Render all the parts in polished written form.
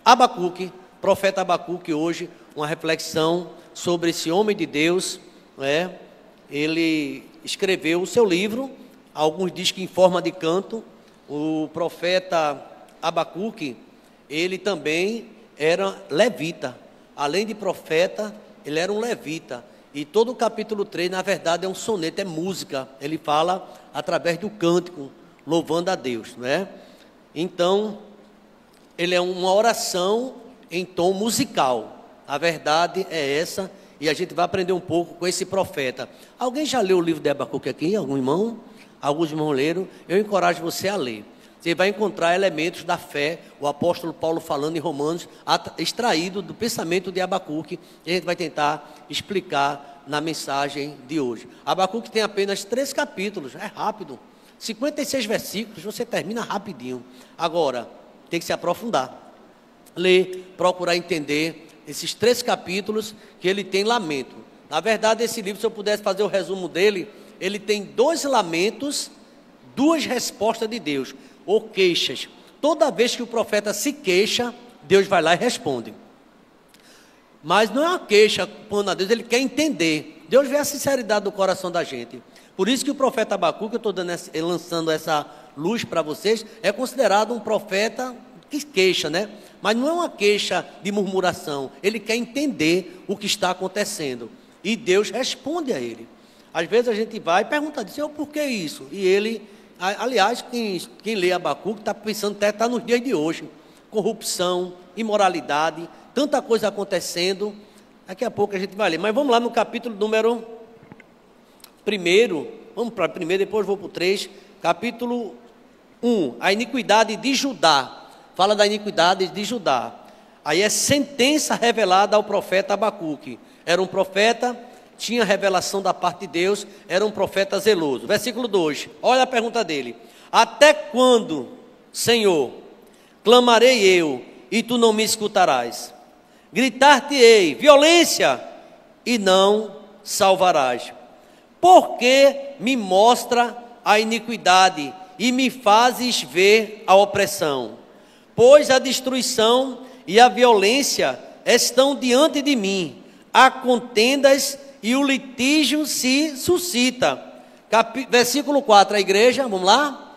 Abacuque, profeta Abacuque, hoje, uma reflexão sobre esse homem de Deus, né? Ele escreveu o seu livro, alguns dizem que em forma de canto. O profeta Abacuque, ele também era levita, além de profeta, ele era um levita, e todo o capítulo 3, na verdade, é um soneto, é música, ele fala através do cântico, louvando a Deus, né? Então, ele é uma oração em tom musical, a verdade é essa, e a gente vai aprender um pouco com esse profeta. Alguém já leu o livro de Abacuque aqui? Algum irmão? Alguns irmãos leram? Eu encorajo você a ler. Você vai encontrar elementos da fé, o apóstolo Paulo falando em Romanos, extraído do pensamento de Abacuque, e a gente vai tentar explicar na mensagem de hoje. Abacuque tem apenas 3 capítulos, é rápido, 56 versículos, você termina rapidinho. Agora, tem que se aprofundar, ler, procurar entender esses 3 capítulos que ele tem lamento. Na verdade, esse livro, se eu pudesse fazer o resumo dele, ele tem 2 lamentos, 2 respostas de Deus, ou queixas. Toda vez que o profeta se queixa, Deus vai lá e responde. Mas não é uma queixa pondo a Deus, ele quer entender. Deus vê a sinceridade do coração da gente. Por isso que o profeta Abacuque, eu estou lançando essa luz para vocês, é considerado um profeta que queixa, né? Mas não é uma queixa de murmuração, ele quer entender o que está acontecendo. E Deus responde a ele. Às vezes a gente vai e pergunta, Senhor, por que isso? E ele... Aliás, quem lê Abacuque está pensando até está nos dias de hoje. Corrupção, imoralidade, tanta coisa acontecendo. Daqui a pouco a gente vai ler. Mas vamos lá no capítulo número 1. Vamos para o 1, depois vou para o 3. Capítulo 1. A iniquidade de Judá. Fala da iniquidade de Judá. Aí é sentença revelada ao profeta Abacuque. Era um profeta... tinha revelação da parte de Deus, era um profeta zeloso. Versículo 2, olha a pergunta dele: até quando, Senhor, clamarei eu, e tu não me escutarás? Gritar-te-ei, violência, e não salvarás. Porque me mostra a iniquidade, e me fazes ver a opressão? Pois a destruição e a violência estão diante de mim, há contendas e o litígio se suscita. Versículo 4, a igreja, vamos lá?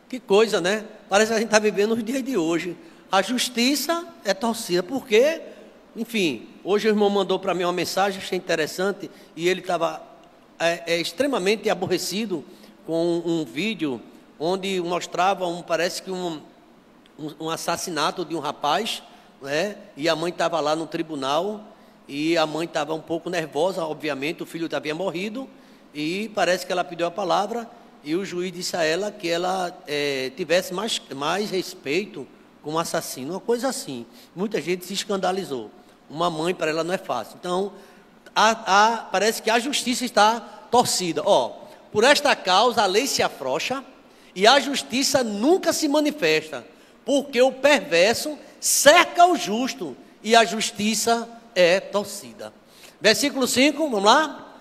Que coisa, né? Parece que a gente está vivendo os dias de hoje. A justiça é torcida, porque, enfim, hoje o irmão mandou para mim uma mensagem, achei interessante, e ele estava... extremamente aborrecido com um vídeo onde mostrava parece que um assassinato de um rapaz, né? E a mãe estava lá no tribunal, e a mãe estava um pouco nervosa, obviamente, o filho havia morrido, e parece que ela pediu a palavra, e o juiz disse a ela que ela tivesse mais respeito com o assassino, uma coisa assim. Muita gente se escandalizou. Uma mãe, para ela, não é fácil. Então, parece que a justiça está torcida. Por esta causa a lei se afrouxa e a justiça nunca se manifesta, porque o perverso cerca o justo e a justiça é torcida. Versículo 5, vamos lá?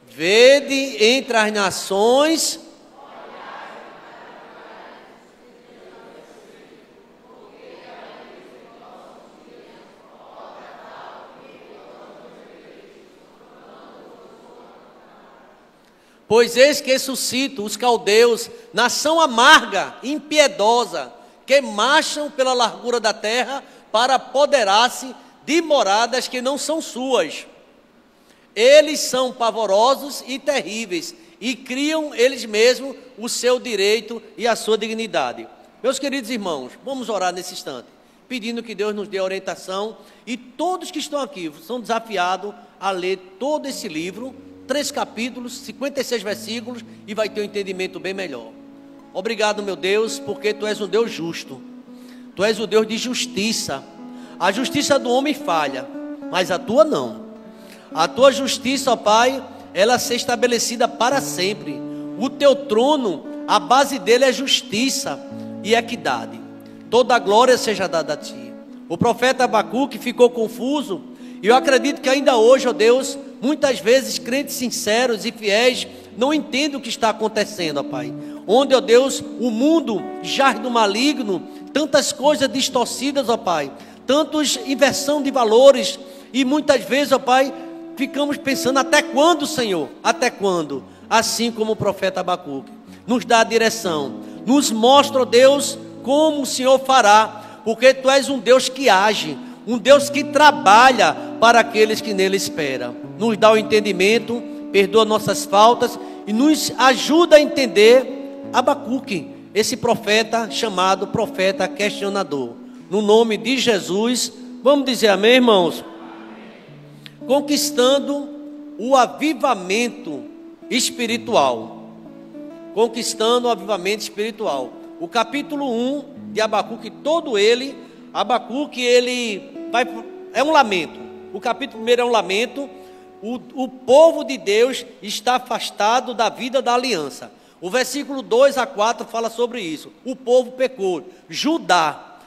Vede entre as nações... Pois eis que suscito os caldeus, nação amarga, impiedosa, que marcham pela largura da terra para apoderar-se de moradas que não são suas. Eles são pavorosos e terríveis, e criam eles mesmos o seu direito e a sua dignidade. Meus queridos irmãos, vamos orar nesse instante, pedindo que Deus nos dê orientação, e todos que estão aqui são desafiados a ler todo esse livro, 3 capítulos, 56 versículos, e vai ter um entendimento bem melhor. Obrigado, meu Deus, porque Tu és um Deus justo. Tu és o Deus de justiça. A justiça do homem falha, mas a Tua não. A Tua justiça, ó Pai, ela ser estabelecida para sempre. O Teu trono, a base dele é justiça e equidade. Toda a glória seja dada a Ti. O profeta Abacuque ficou confuso E eu acredito que ainda hoje, ó Deus, muitas vezes crentes sinceros e fiéis não entendem o que está acontecendo, ó Pai. Onde, ó Deus, o mundo jaz do maligno, tantas coisas distorcidas, ó Pai, tantos inversão de valores, e muitas vezes, ó Pai, ficamos pensando: até quando, Senhor? Até quando? Assim como o profeta Abacuque nos dá a direção, nos mostra, ó Deus, como o Senhor fará, porque Tu és um Deus que age, um Deus que trabalha para aqueles que nele esperam. Nos dá o entendimento, perdoa nossas faltas e nos ajuda a entender Abacuque, esse profeta chamado profeta questionador. No nome de Jesus, vamos dizer amém, irmãos? Conquistando o avivamento espiritual. Conquistando o avivamento espiritual. O capítulo 1 de Abacuque, todo ele, Abacuque, é um lamento. O capítulo 1 é um lamento. O povo de Deus está afastado da vida da aliança. O versículo 2 a 4 fala sobre isso. O povo pecou. Judá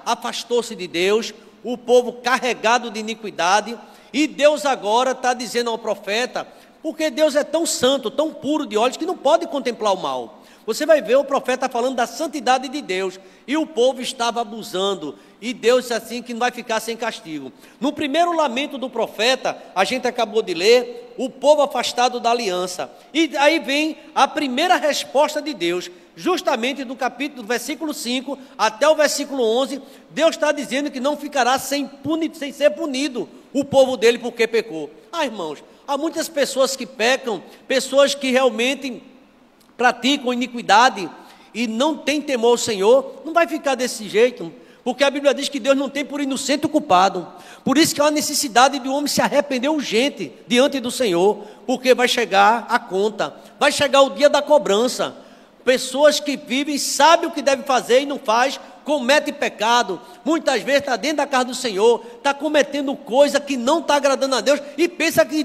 afastou-se de Deus. O povo carregado de iniquidade. E Deus agora está dizendo ao profeta, porque Deus é tão santo, tão puro de olhos, que não pode contemplar o mal. Você vai ver o profeta falando da santidade de Deus, e o povo estava abusando, e Deus disse assim que não vai ficar sem castigo. No primeiro lamento do profeta, a gente acabou de ler, o povo afastado da aliança, e aí vem a primeira resposta de Deus, justamente do capítulo, do versículo 5 até o versículo 11, Deus está dizendo que não ficará sem ser punido o povo dele porque pecou. Irmãos, há muitas pessoas que pecam, pessoas que realmente praticam iniquidade e não tem temor ao Senhor, não vai ficar desse jeito, porque a Bíblia diz que Deus não tem por inocente o culpado. Por isso que há uma necessidade de um homem se arrepender urgente diante do Senhor, porque vai chegar a conta, vai chegar o dia da cobrança. Pessoas que vivem, sabem o que devem fazer e não faz, comete pecado, muitas vezes está dentro da casa do Senhor, está cometendo coisa que não está agradando a Deus, e pensa que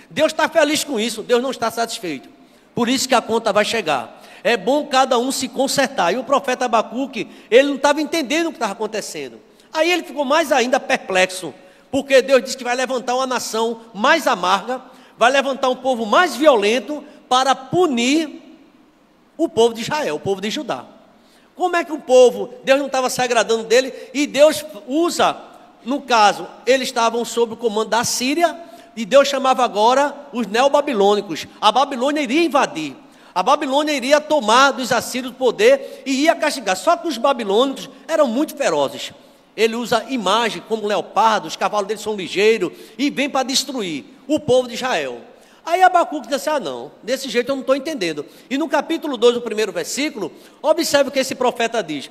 Deus está feliz com isso. Deus não está satisfeito. Por isso que a conta vai chegar. É bom cada um se consertar. E o profeta Abacuque, ele não estava entendendo o que estava acontecendo. Aí ele ficou mais ainda perplexo, porque Deus disse que vai levantar uma nação mais amarga, vai levantar um povo mais violento para punir o povo de Israel, o povo de Judá. Como é que o povo, Deus não estava se agradando dele, e Deus usa, no caso, eles estavam sob o comando da Síria, e Deus chamava agora os neobabilônicos. A Babilônia iria invadir, a Babilônia iria tomar dos assírios o poder e ia castigar. Só que os babilônicos eram muito ferozes. Ele usa imagem como leopardos, os cavalos deles são ligeiros, e vem para destruir o povo de Israel. Aí Abacuque disse assim: não, desse jeito eu não estou entendendo. E no capítulo 2, o primeiro versículo, observe o que esse profeta diz.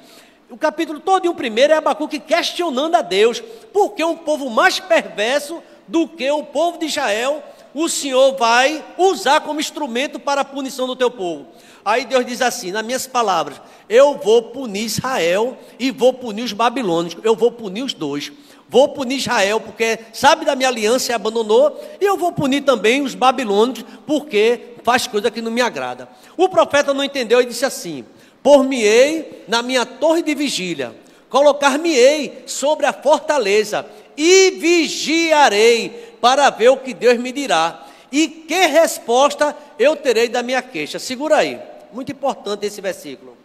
O capítulo todo, o primeiro, é Abacuque questionando a Deus, porque um povo mais perverso do que o povo de Israel, o Senhor vai usar como instrumento para a punição do teu povo. Aí Deus diz assim, nas minhas palavras: eu vou punir Israel e vou punir os babilônicos, eu vou punir os dois. Vou punir Israel porque sabe da minha aliança e abandonou, e eu vou punir também os babilônicos porque faz coisa que não me agrada. O profeta não entendeu e disse assim: por-me-ei na minha torre de vigília, colocar-me-ei sobre a fortaleza e vigiarei para ver o que Deus me dirá e que resposta eu terei da minha queixa. Segura aí, muito importante esse versículo.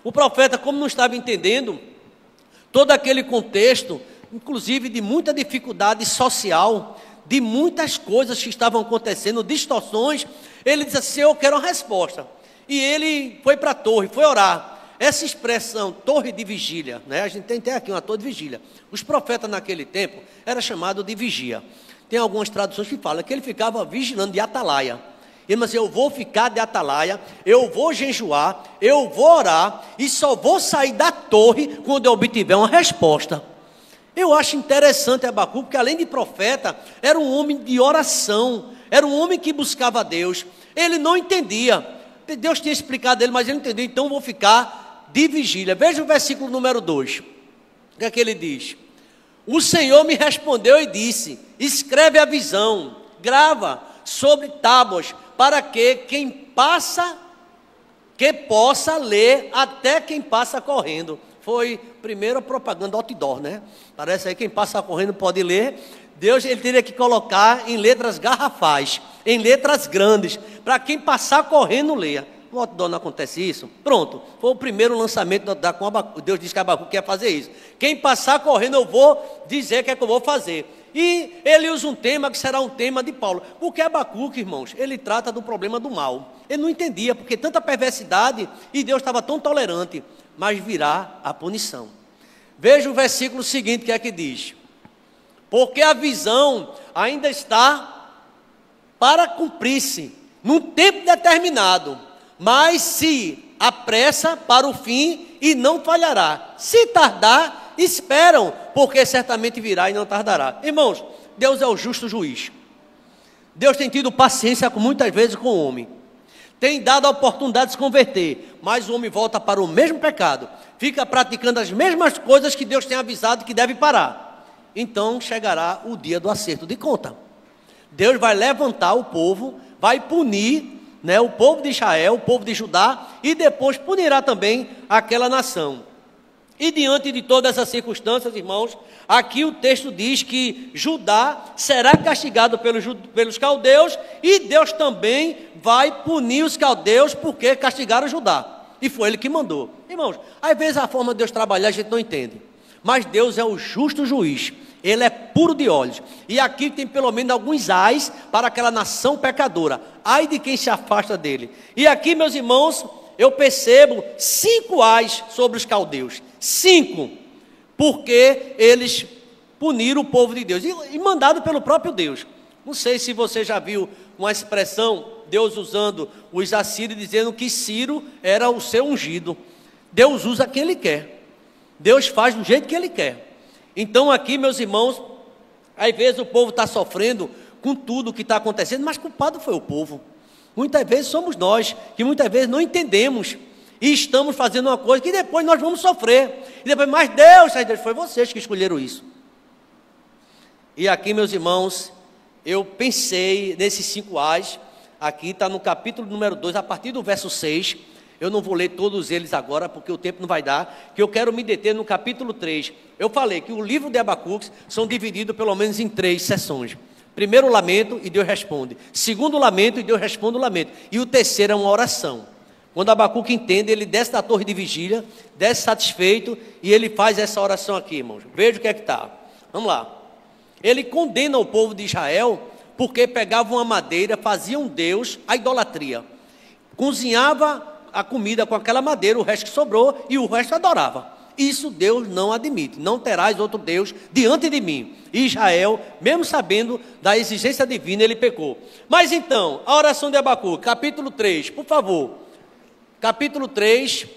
O profeta, como não estava entendendo todo aquele contexto, inclusive de muita dificuldade social, de muitas coisas que estavam acontecendo, distorções, ele disse assim: eu quero uma resposta. E ele foi para a torre, foi orar. Essa expressão, torre de vigília, né? A gente tem até aqui uma torre de vigília. Os profetas naquele tempo era chamado de vigia. Tem algumas traduções que falam que ele ficava vigilando de atalaia. Ele disse: eu vou ficar de atalaia, eu vou jejuar, eu vou orar e só vou sair da torre quando eu obtiver uma resposta. Eu acho interessante Abacuque, porque além de profeta, era um homem de oração, era um homem que buscava a Deus. Ele não entendia, Deus tinha explicado a ele, mas ele não entendeu. Então eu vou ficar de vigília. Veja o versículo número 2, o que é que ele diz? O Senhor me respondeu e disse: escreve a visão, grava sobre tábuas, para que possa ler até quem passa correndo. foi primeiro a propaganda outdoor, né? Parece aí quem passa correndo pode ler. Deus, ele teria que colocar em letras garrafais, em letras grandes, para quem passar correndo leia. No outdoor não acontece isso? Pronto, foi o primeiro lançamento da com Abacuque. Deus disse que Abacuque quer fazer isso. Quem passar correndo eu vou dizer o que é que eu vou fazer. E ele usa um tema que será um tema de Paulo. Porque Abacuque, irmãos, ele trata do problema do mal. Ele não entendia porque tanta perversidade e Deus estava tão tolerante. Mas virá a punição. Veja o versículo seguinte, que é que diz: porque a visão ainda está para cumprir-se, num tempo determinado, mas se apressa para o fim e não falhará. Se tardar, esperam, porque certamente virá e não tardará. Irmãos, Deus é o justo juiz. Deus tem tido paciência muitas vezes com o homem. Tem dado a oportunidade de se converter, mas o homem volta para o mesmo pecado, fica praticando as mesmas coisas que Deus tem avisado que deve parar. Então chegará o dia do acerto de conta. Deus vai levantar o povo, vai punir, né, o povo de Israel, o povo de Judá, e depois punirá também aquela nação. E diante de todas essas circunstâncias, irmãos, aqui o texto diz que Judá será castigado pelos caldeus, e Deus também vai punir os caldeus porque castigaram Judá. E foi ele que mandou. Irmãos, às vezes a forma de Deus trabalhar a gente não entende, mas Deus é o justo juiz. Ele é puro de olhos. E aqui tem pelo menos alguns ais para aquela nação pecadora. Ai de quem se afasta dele. E aqui, meus irmãos, eu percebo 5 ais sobre os caldeus. 5. Porque eles puniram o povo de Deus. E mandado pelo próprio Deus. Não sei se você já viu uma expressão, Deus usando os assírios, dizendo que Ciro era o seu ungido. Deus usa quem ele quer. Deus faz do jeito que ele quer. Então aqui, meus irmãos, às vezes o povo está sofrendo com tudo o que está acontecendo, mas culpado foi o povo. Muitas vezes somos nós, que muitas vezes não entendemos, e estamos fazendo uma coisa que depois nós vamos sofrer. E depois, mas Deus foi vocês que escolheram isso. E aqui, meus irmãos, eu pensei nesses 5 ais, aqui está no capítulo número 2, a partir do verso 6, eu não vou ler todos eles agora, porque o tempo não vai dar, que eu quero me deter no capítulo 3. Eu falei que o livro de Abacuque são divididos pelo menos em 3 sessões. Primeiro o lamento e Deus responde. Segundo o lamento e Deus responde o lamento. E o terceiro é uma oração. Quando Abacuque entende, ele desce da torre de vigília, desce satisfeito, e ele faz essa oração aqui, irmãos. Veja o que é que está. Vamos lá. Ele condena o povo de Israel, porque pegavam a madeira, faziam um Deus, a idolatria. Cozinhava a comida com aquela madeira, o resto que sobrou, e o resto adorava. Isso Deus não admite. Não terás outro Deus diante de mim. E Israel, mesmo sabendo da exigência divina, ele pecou. Mas então, a oração de Abacuque, capítulo 3, por favor. Capítulo 3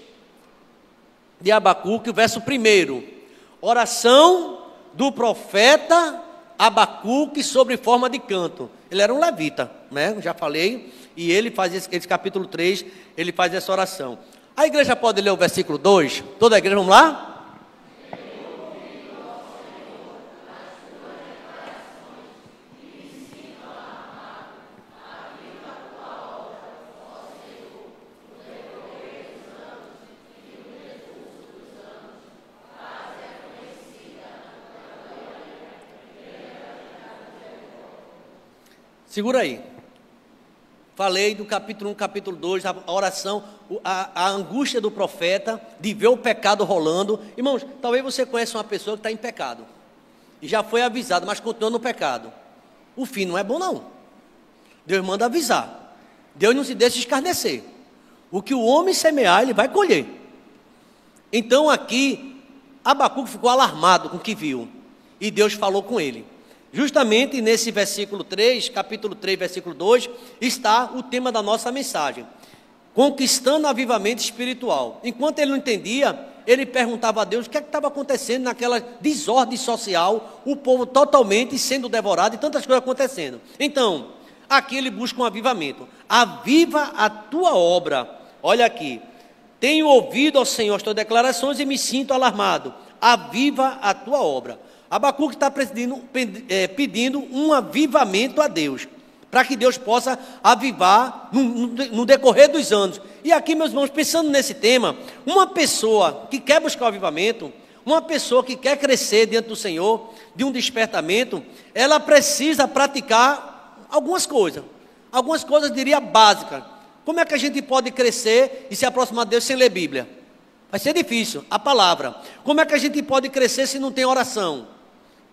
de Abacuque, o verso 1. Oração do profeta Abacuque sobre forma de canto. Ele era um levita, né? Já falei. E ele faz esse capítulo 3, ele faz essa oração. A igreja pode ler o versículo 2? Toda a igreja, vamos lá? Segura aí. Falei do capítulo 1, capítulo 2, a oração, a angústia do profeta, de ver o pecado rolando. Irmãos, talvez você conheça uma pessoa que está em pecado, e já foi avisado, mas continua no pecado. O fim não é bom não. Deus manda avisar. Deus não se deixa escarnecer. O que o homem semear, ele vai colher. Então aqui, Abacuque ficou alarmado com o que viu, e Deus falou com ele. Justamente nesse versículo 3, capítulo 3, versículo 2, está o tema da nossa mensagem. Conquistando avivamento espiritual. Enquanto ele não entendia, ele perguntava a Deus o que estava acontecendo naquela desordem social, o povo totalmente sendo devorado e tantas coisas acontecendo. Então, aqui ele busca um avivamento. Aviva a tua obra. Olha aqui. Tenho ouvido, ó Senhor, as tuas declarações e me sinto alarmado. Aviva a tua obra. Abacuque está pedindo um avivamento a Deus. para que Deus possa avivar no decorrer dos anos. E aqui, meus irmãos, pensando nesse tema, uma pessoa que quer buscar o avivamento, uma pessoa que quer crescer diante do Senhor, de um despertamento, ela precisa praticar algumas coisas, diria, básicas. Como é que a gente pode crescer e se aproximar de Deus sem ler Bíblia? Vai ser difícil, a palavra. Como é que a gente pode crescer se não tem oração?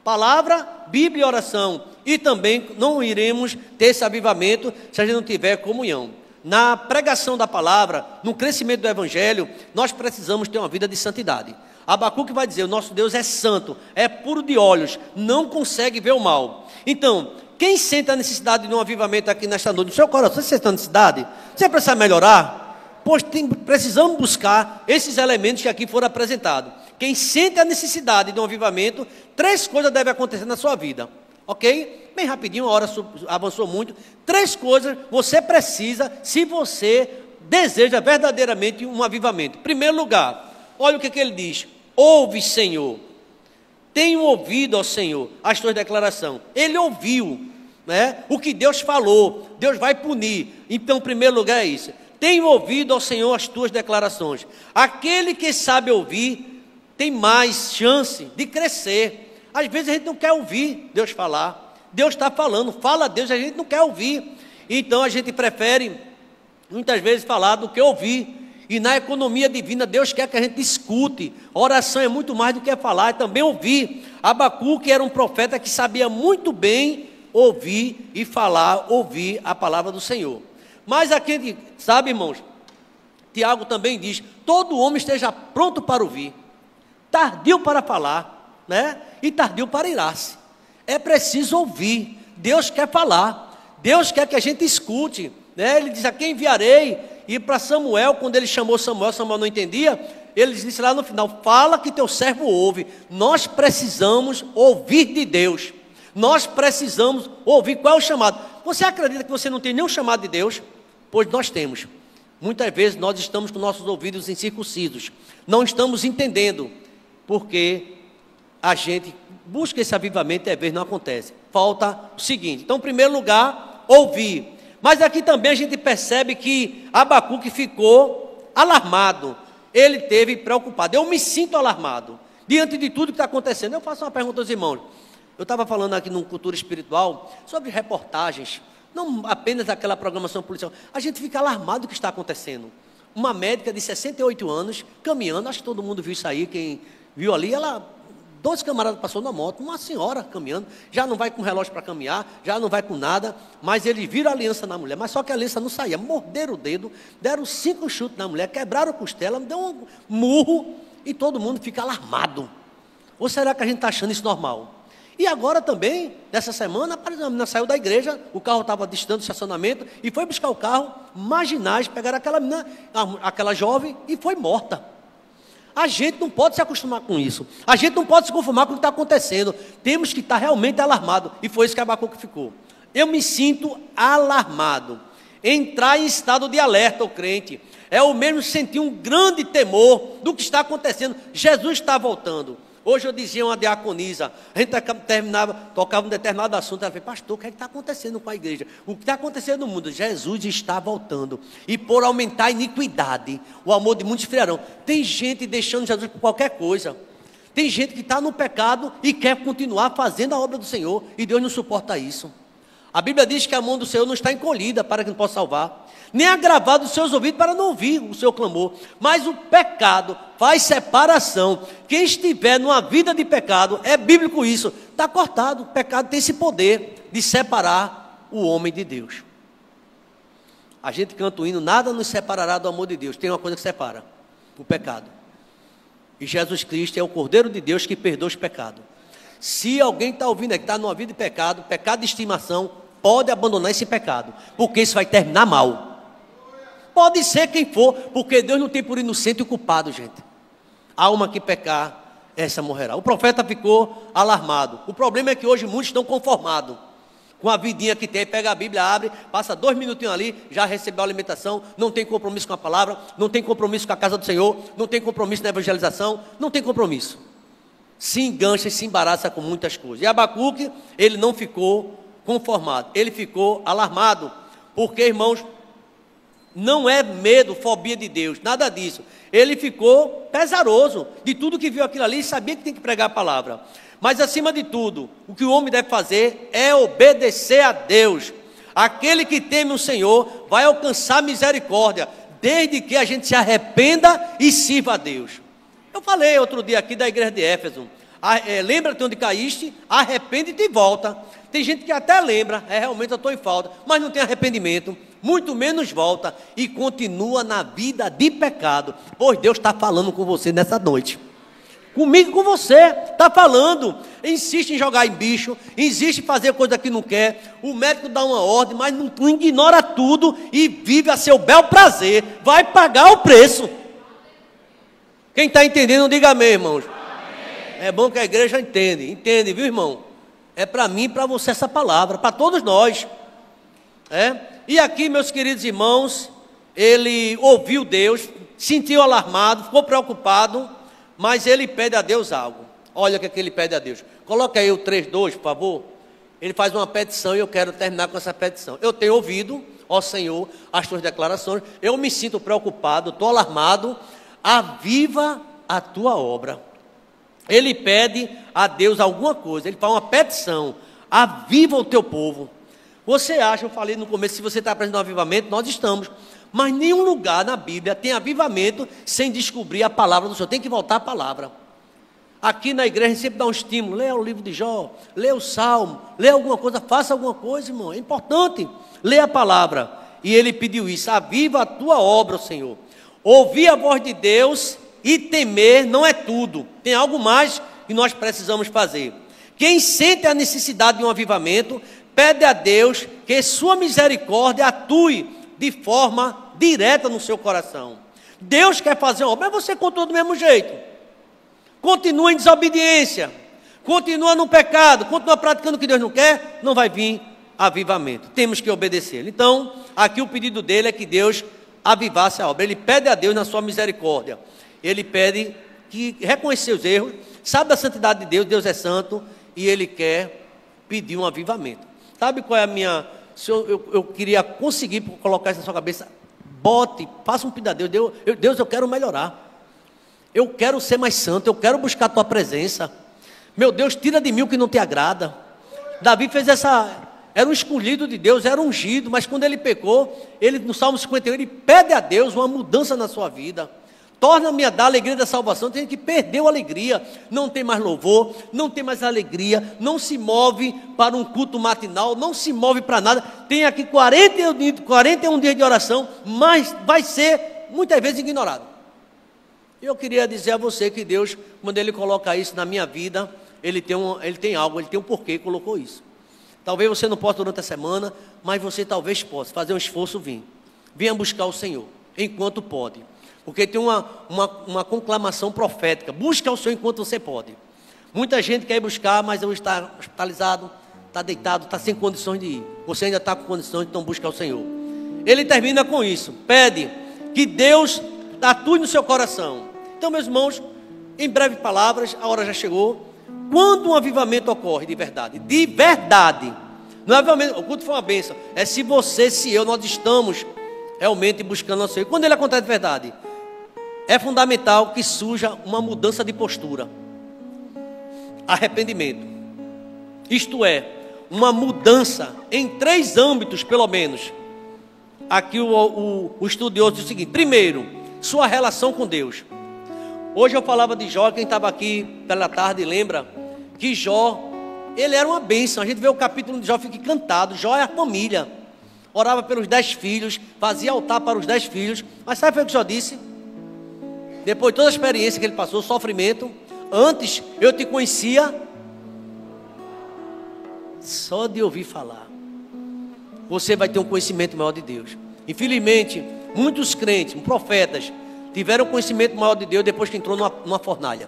Palavra, Bíblia e oração. E também não iremos ter esse avivamento se a gente não tiver comunhão. Na pregação da palavra, no crescimento do Evangelho, nós precisamos ter uma vida de santidade. Abacuque vai dizer, o nosso Deus é santo, é puro de olhos, não consegue ver o mal. Então, quem sente a necessidade de um avivamento aqui nesta noite, no seu coração, você sente a necessidade? Você precisa melhorar? Pois precisamos buscar esses elementos que aqui foram apresentados. Quem sente a necessidade de um avivamento, 3 coisas devem acontecer na sua vida. Ok? Bem rapidinho, a hora avançou muito. 3 coisas você precisa, se você deseja verdadeiramente um avivamento. Em primeiro lugar, olha o que ele diz. Ouve, Senhor. Tenho ouvido ao Senhor as tuas declarações. Ele ouviu, né, o que Deus falou. Deus vai punir. Então, em primeiro lugar é isso. Tenho ouvido ao Senhor as tuas declarações. Aquele que sabe ouvir tem mais chance de crescer. Às vezes a gente não quer ouvir Deus falar. Deus está falando, fala a Deus, a gente não quer ouvir. Então a gente prefere muitas vezes falar do que ouvir. E na economia divina Deus quer que a gente escute. A oração é muito mais do que falar, é também ouvir. Abacuque era um profeta que sabia muito bem ouvir e falar, ouvir a palavra do Senhor. Mas aqui, sabe, irmãos, Tiago também diz, todo homem esteja pronto para ouvir, tardio para falar, né? E tardio para irar-se. É preciso ouvir. Deus quer falar, Deus quer que a gente escute, né? Ele diz, a quem enviarei? E para Samuel, quando ele chamou Samuel, Samuel não entendia, ele disse lá no final, fala que teu servo ouve. Nós precisamos ouvir de Deus, nós precisamos ouvir. Qual é o chamado? Você acredita que você não tem nenhum chamado de Deus? Pois nós temos. Muitas vezes nós estamos com nossos ouvidos incircuncisos, não estamos entendendo, porque a gente busca esse avivamento e às vezes não acontece. Falta o seguinte, então em primeiro lugar, ouvir. Mas aqui também a gente percebe que Abacuque ficou alarmado, ele esteve preocupado. Eu me sinto alarmado, diante de tudo que está acontecendo. Eu faço uma pergunta aos irmãos, eu estava falando aqui num Cultura Espiritual, sobre reportagens, não apenas aquela programação policial, a gente fica alarmado do que está acontecendo. Uma médica de 68 anos, caminhando, acho que todo mundo viu isso aí, quem viu ali, 12 camaradas passou na moto, uma senhora caminhando, já não vai com relógio para caminhar, já não vai com nada, mas eles viram a aliança na mulher, mas só que a aliança não saía, morderam o dedo, deram 5 chutes na mulher, quebraram a costela, deu um murro, e todo mundo fica alarmado. Ou será que a gente está achando isso normal? E agora também, nessa semana, a menina saiu da igreja, o carro estava distante do estacionamento, e foi buscar o carro, marginais, pegaram aquela menina, aquela jovem, e foi morta. A gente não pode se acostumar com isso, a gente não pode se conformar com o que está acontecendo, temos que estar realmente alarmados, e foi isso que Abacuque ficou. Eu me sinto alarmado, entrar em estado de alerta o crente, é o mesmo sentir um grande temor do que está acontecendo, Jesus está voltando. Hoje eu dizia uma diaconisa, a gente tocava um determinado assunto, ela falou, pastor, o que é que está acontecendo com a igreja? O que está acontecendo no mundo? Jesus está voltando, e por aumentar a iniquidade, o amor de muitos esfriarão. Tem gente deixando Jesus por qualquer coisa, tem gente que está no pecado e quer continuar fazendo a obra do Senhor, e Deus não suporta isso. A Bíblia diz que a mão do Senhor não está encolhida para que não possa salvar, nem agravado os seus ouvidos para não ouvir o seu clamor, mas o pecado faz separação. Quem estiver numa vida de pecado, é bíblico isso, está cortado. O pecado tem esse poder de separar o homem de Deus. A gente canta o hino, nada nos separará do amor de Deus. Tem uma coisa que separa, o pecado. E Jesus Cristo é o Cordeiro de Deus que perdoa os pecados. Se alguém está ouvindo aqui, está numa vida de pecado, pecado de estimação, pode abandonar esse pecado, porque isso vai terminar mal. Pode ser quem for, porque Deus não tem por inocente o culpado, gente. A alma que pecar, essa morrerá. O profeta ficou alarmado. O problema é que hoje muitos estão conformados com a vidinha que tem, pega a Bíblia, abre, passa 2 minutinhos ali, já recebeu a alimentação, não tem compromisso com a palavra, não tem compromisso com a casa do Senhor, não tem compromisso na evangelização, não tem compromisso. Se engancha e se embaraça com muitas coisas. E Abacuque, ele não ficou conformado. Ele ficou alarmado, porque, irmãos, não é medo, fobia de Deus, nada disso. Ele ficou pesaroso de tudo que viu aquilo ali e sabia que tem que pregar a palavra. Mas, acima de tudo, o que o homem deve fazer é obedecer a Deus. Aquele que teme o Senhor vai alcançar misericórdia, desde que a gente se arrependa e sirva a Deus. Eu falei outro dia aqui da igreja de Éfeso, lembra-te onde caíste, arrepende-te e volta. Tem gente que até lembra, realmente eu estou em falta, mas não tem arrependimento, muito menos volta e continua na vida de pecado, pois Deus está falando com você nessa noite. Comigo e com você, está falando, insiste em jogar em bicho, insiste em fazer coisa que não quer, o médico dá uma ordem, mas não ignora tudo e vive a seu bel prazer, vai pagar o preço. Quem está entendendo, diga amém, irmãos. Amém. É bom que a igreja entende, viu, irmão? É para mim e para você essa palavra, para todos nós. E aqui, meus queridos irmãos, ele ouviu Deus, sentiu alarmado, ficou preocupado, mas ele pede a Deus algo. Olha o que ele pede a Deus. Coloca aí o 3:2, por favor. Ele faz uma petição e eu quero terminar com essa petição. Eu tenho ouvido, ó Senhor, as tuas declarações. Eu me sinto preocupado, estou alarmado. Aviva a tua obra. Ele pede a Deus alguma coisa. Ele faz uma petição. Aviva o teu povo. Você acha, eu falei no começo, se você está apresentando um avivamento, nós estamos. Mas nenhum lugar na Bíblia tem avivamento sem descobrir a palavra do Senhor. Tem que voltar à palavra. Aqui na igreja a gente sempre dá um estímulo. Lê o livro de Jó, lê o Salmo, lê alguma coisa, faça alguma coisa, irmão. É importante. Lê a palavra. E ele pediu isso. Aviva a tua obra, Senhor. Ouvir a voz de Deus e temer não é tudo. Tem algo mais que nós precisamos fazer. Quem sente a necessidade de um avivamento, pede a Deus que sua misericórdia atue de forma direta no seu coração. Deus quer fazer uma obra, mas você continua do mesmo jeito. Continua em desobediência, continua no pecado, continua praticando o que Deus não quer, não vai vir avivamento. Temos que obedecer. Então, aqui o pedido dele é que Deus avivasse a obra. Ele pede a Deus na sua misericórdia. Ele pede que reconhecer os erros, sabe da santidade de Deus, Deus é santo, e ele quer pedir um avivamento. Sabe qual é a minha... Eu queria conseguir colocar isso na sua cabeça. Bote, faça um pedido a Deus. Deus, eu quero melhorar. Eu quero ser mais santo, eu quero buscar a tua presença. Meu Deus, tira de mim o que não te agrada. Davi fez era um escolhido de Deus, era ungido, mas quando ele pecou, ele no Salmo 51, ele pede a Deus uma mudança na sua vida. Torna-me a dar a alegria da salvação. Tem gente que perdeu a alegria, não tem mais louvor, não tem mais alegria, não se move para um culto matinal, não se move para nada. Tem aqui 41 dias de oração, mas vai ser muitas vezes ignorado. Eu queria dizer a você que Deus, quando Ele coloca isso na minha vida, Ele tem algo, Ele tem um porquê que colocou isso. Talvez você não possa durante a semana, mas você talvez possa fazer um esforço, venha buscar o Senhor, enquanto pode. Porque tem uma conclamação profética. Busca o Senhor enquanto você pode. Muita gente quer ir buscar, mas hoje está hospitalizado, está deitado, está sem condições de ir. Você ainda está com condições, então busca o Senhor. Ele termina com isso. Pede que Deus atue no seu coração. Então, meus irmãos, em breves palavras, a hora já chegou. Quando um avivamento ocorre de verdade, não é avivamento, o culto foi uma bênção. É se você, se eu, nós estamos realmente buscando o Senhor. Quando ele acontece de verdade, é fundamental que surja uma mudança de postura. Arrependimento. Isto é, uma mudança em 3 âmbitos, pelo menos. Aqui o estudioso diz o seguinte: primeiro, sua relação com Deus. Hoje eu falava de Jó, quem estava aqui pela tarde lembra que Jó, ele era uma bênção. A gente vê o capítulo de Jó, fica encantado. Jó é a família. Orava pelos 10 filhos, fazia altar para os 10 filhos. Mas sabe o que Jó disse? Depois de toda a experiência que ele passou, sofrimento, antes eu te conhecia só de ouvir falar. Você vai ter um conhecimento maior de Deus. Infelizmente, muitos crentes, profetas, tiveram conhecimento maior de Deus depois que entrou numa fornalha.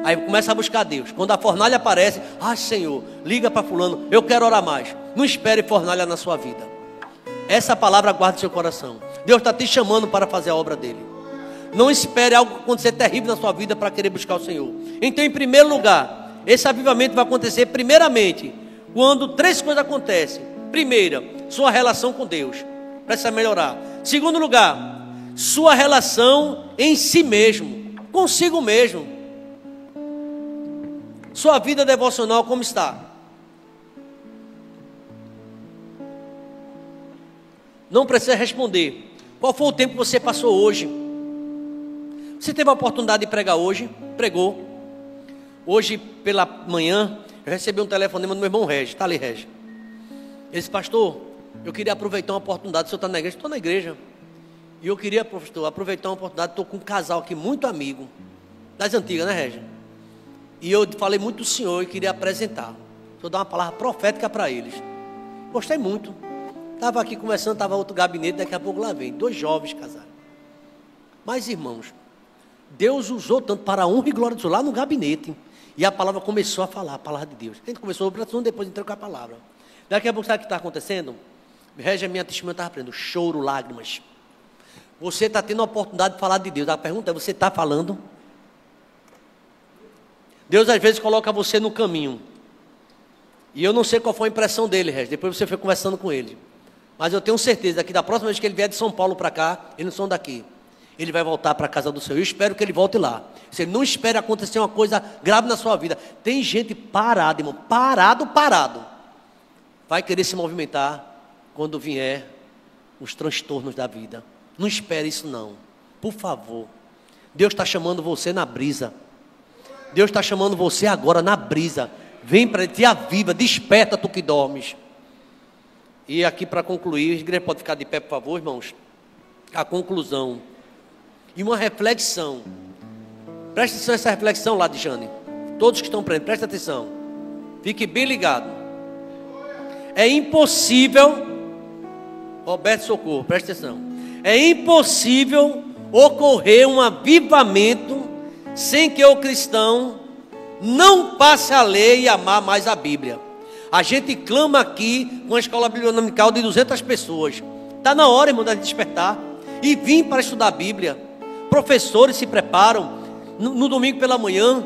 Aí começa a buscar Deus. Quando a fornalha aparece, Senhor, liga para fulano, eu quero orar mais. Não espere fornalha na sua vida. Essa palavra guarde seu coração. Deus está te chamando para fazer a obra dele. Não espere algo acontecer terrível na sua vida para querer buscar o Senhor. Então, em primeiro lugar, esse avivamento vai acontecer primeiramente quando 3 coisas acontecem. Primeira, sua relação com Deus precisa melhorar. Segundo lugar, sua relação em si mesmo, consigo mesmo. Sua vida devocional como está? Não precisa responder. Qual foi o tempo que você passou hoje? Você teve a oportunidade de pregar hoje? Pregou. Hoje pela manhã eu recebi um telefonema do meu irmão Regis. Está ali, Regis. Ele disse: pastor, eu queria aproveitar uma oportunidade. O senhor está na igreja? Estou na igreja. E eu queria, pastor, aproveitar uma oportunidade. Estou com um casal aqui muito amigo, das antigas, né, Regis? E eu falei muito do senhor e queria apresentar. O senhor dá uma palavra profética para eles. Gostei muito. Estava aqui conversando, estava outro gabinete, daqui a pouco lá vem 2 jovens casados. Mas, irmãos, Deus usou tanto para a honra e glória do Senhor lá no gabinete. E a palavra começou a falar, a palavra de Deus. A gente começou a oração, depois entrou com a palavra. Daqui a pouco, sabe o que está acontecendo? Regia, minha testemunha estava aprendendo, choro, lágrimas. Você está tendo a oportunidade de falar de Deus. A pergunta é: você está falando? Deus às vezes coloca você no caminho. E eu não sei qual foi a impressão dele, Regis. Depois você foi conversando com ele. Mas eu tenho certeza que da próxima vez que ele vier de São Paulo para cá, eles não são daqui. Ele vai voltar para a casa do Senhor. Eu espero que ele volte lá. Você não espere acontecer uma coisa grave na sua vida. Tem gente parada, irmão. Parado. Vai querer se movimentar quando vier os transtornos da vida. Não espere isso não. Por favor. Deus está chamando você na brisa. Deus está chamando você agora na brisa. Vem para te aviva, desperta tu que dormes. E aqui para concluir, a igreja pode ficar de pé, por favor, irmãos. A conclusão. E uma reflexão. Preste atenção nessa reflexão lá de Jane. Todos que estão presentes, preste atenção. Fique bem ligado. É impossível, Roberto Socorro, preste atenção. É impossível ocorrer um avivamento sem que o cristão não passe a ler e amar mais a Bíblia. A gente clama aqui com a escola bibliomanical de 200 pessoas. Está na hora, irmão, de despertar e vir para estudar a Bíblia. Professores se preparam. No domingo pela manhã,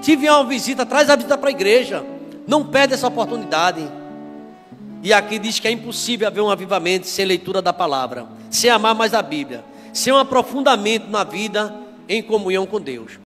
se vier uma visita, traz a visita para a igreja. Não perde essa oportunidade. E aqui diz que é impossível haver um avivamento sem leitura da palavra, sem amar mais a Bíblia, sem um aprofundamento na vida em comunhão com Deus.